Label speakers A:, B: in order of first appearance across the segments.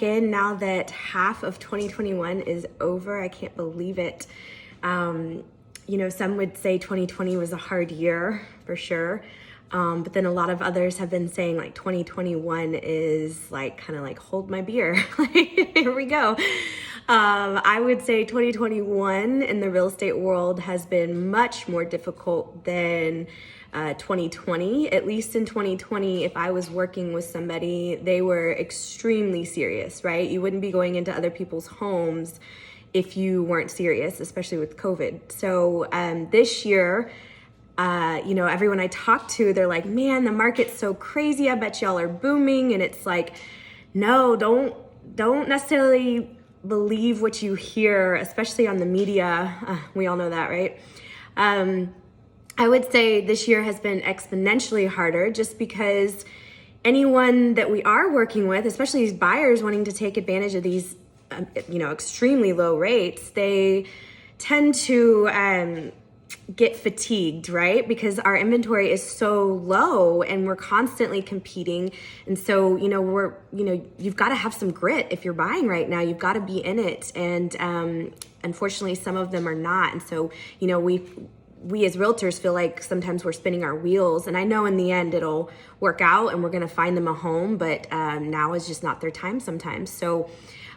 A: check in now that half of 2021 is over. I can't believe it. Some would say 2020 was a hard year for sure. But then a lot of others have been saying like 2021 is like kind of like hold my beer. Here we go. I would say 2021 in the real estate world has been much more difficult than 2020. At least in 2020, if I was working with somebody, they were extremely serious, right? You wouldn't be going into other people's homes if you weren't serious, especially with COVID. So this year, everyone I talk to, they're like, man, the market's so crazy. I bet y'all are booming. And it's like, no, don't necessarily believe what you hear, especially on the media. We all know that, right? I would say this year has been exponentially harder just because anyone that we are working with, especially these buyers wanting to take advantage of these, extremely low rates, they tend to get fatigued, right? Because our inventory is so low and we're constantly competing. And so, you've got to have some grit if you're buying right now. You've got to be in it. And unfortunately, some of them are not. And so, we as realtors feel like sometimes we're spinning our wheels, and I know in the end it'll work out and we're going to find them a home, but now is just not their time sometimes. So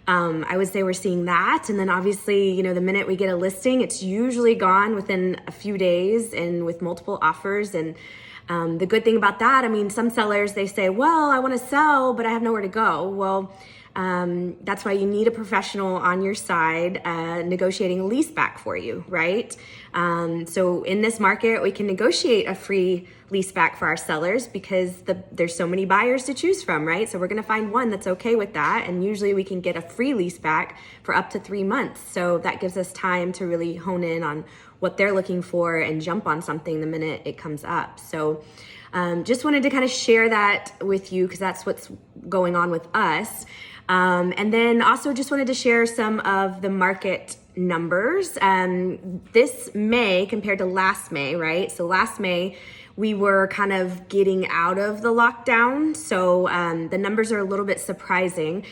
A: I would say we're seeing that. And then obviously, the minute we get a listing, it's usually gone within a few days and with multiple offers. And the good thing about that, some sellers, they say, well, I want to sell, but I have nowhere to go. Well, that's why you need a professional on your side negotiating a lease back for you, right? So in this market, we can negotiate a free lease back for our sellers because there's so many buyers to choose from, right? So we're going to find one that's okay with that. And usually we can get a free lease back for up to 3 months. So that gives us time to really hone in on what they're looking for and jump on something the minute it comes up. So just wanted to kind of share that with you because that's what's going on with us. And then also just wanted to share some of the market numbers. This May compared to last May, right? So last May, we were kind of getting out of the lockdown. So the numbers are a little bit surprising.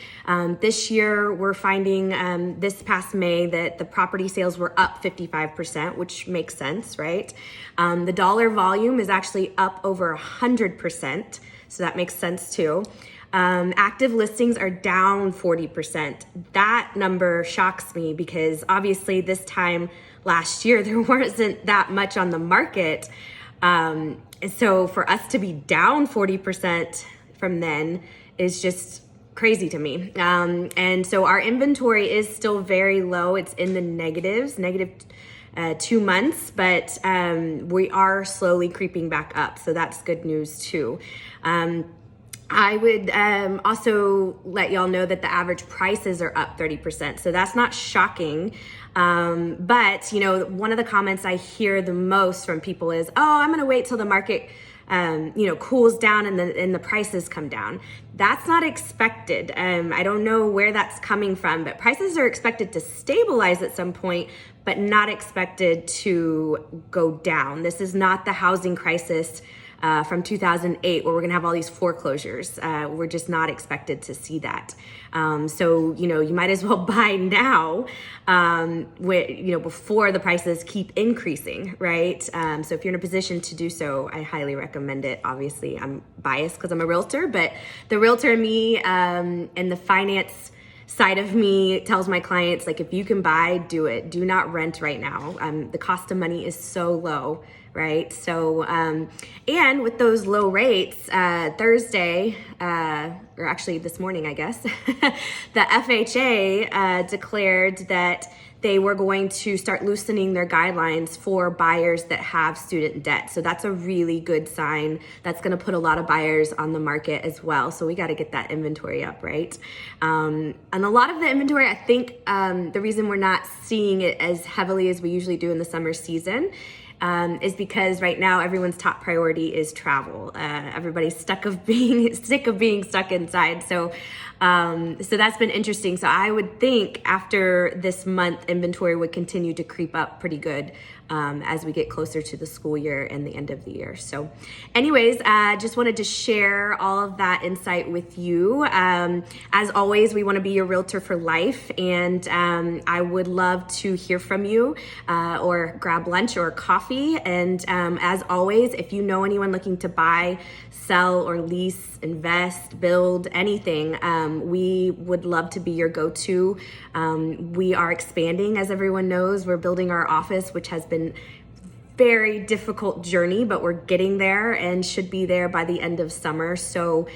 A: This year, we're finding this past May that the property sales were up 55%, which makes sense, right? The dollar volume is actually up over 100%. So that makes sense too. Active listings are down 40%. That number shocks me because obviously this time last year, there wasn't that much on the market. So for us to be down 40% from then is just crazy to me. And so our inventory is still very low. It's in the negatives, -2 months, but we are slowly creeping back up. So that's good news too. I would also let y'all know that the average prices are up 30%. So that's not shocking. But, one of the comments I hear the most from people is, oh, I'm going to wait till the market, cools down and the prices come down. That's not expected. I don't know where that's coming from, but prices are expected to stabilize at some point, but not expected to go down. This is not the housing crisis from 2008 where we're gonna have all these foreclosures. We're just not expected to see that. So, you might as well buy now, before the prices keep increasing, right? So if you're in a position to do so, I highly recommend it. Obviously, I'm biased because I'm a realtor, but the realtor in me and the finance side of me tells my clients, like, if you can buy, do it. Do not rent right now. The cost of money is so low, right? So, and with those low rates, Thursday, or actually this morning, I guess, the FHA declared that they were going to start loosening their guidelines for buyers that have student debt. So that's a really good sign. That's gonna put a lot of buyers on the market as well. So we gotta get that inventory up, right? And a lot of the inventory, I think the reason we're not seeing it as heavily as we usually do in the summer season is because right now everyone's top priority is travel. Everybody's sick of being stuck inside. So So that's been interesting. So I would think after this month, inventory would continue to creep up pretty good as we get closer to the school year and the end of the year. So anyways, just wanted to share all of that insight with you. As always, we want to be your realtor for life, and I would love to hear from you or grab lunch or coffee. And as always, if you know anyone looking to buy, sell, or lease, invest, build, anything, we would love to be your go-to. We are expanding, as everyone knows. We're building our office, which has been very difficult journey, but we're getting there and should be there by the end of summer. So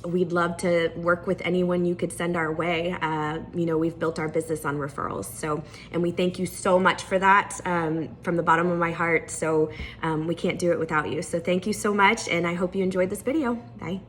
A: we'd love to work with anyone you could send our way. We've built our business on referrals. So, and we thank you so much for that from the bottom of my heart. So we can't do it without you. So thank you so much. And I hope you enjoyed this video. Bye.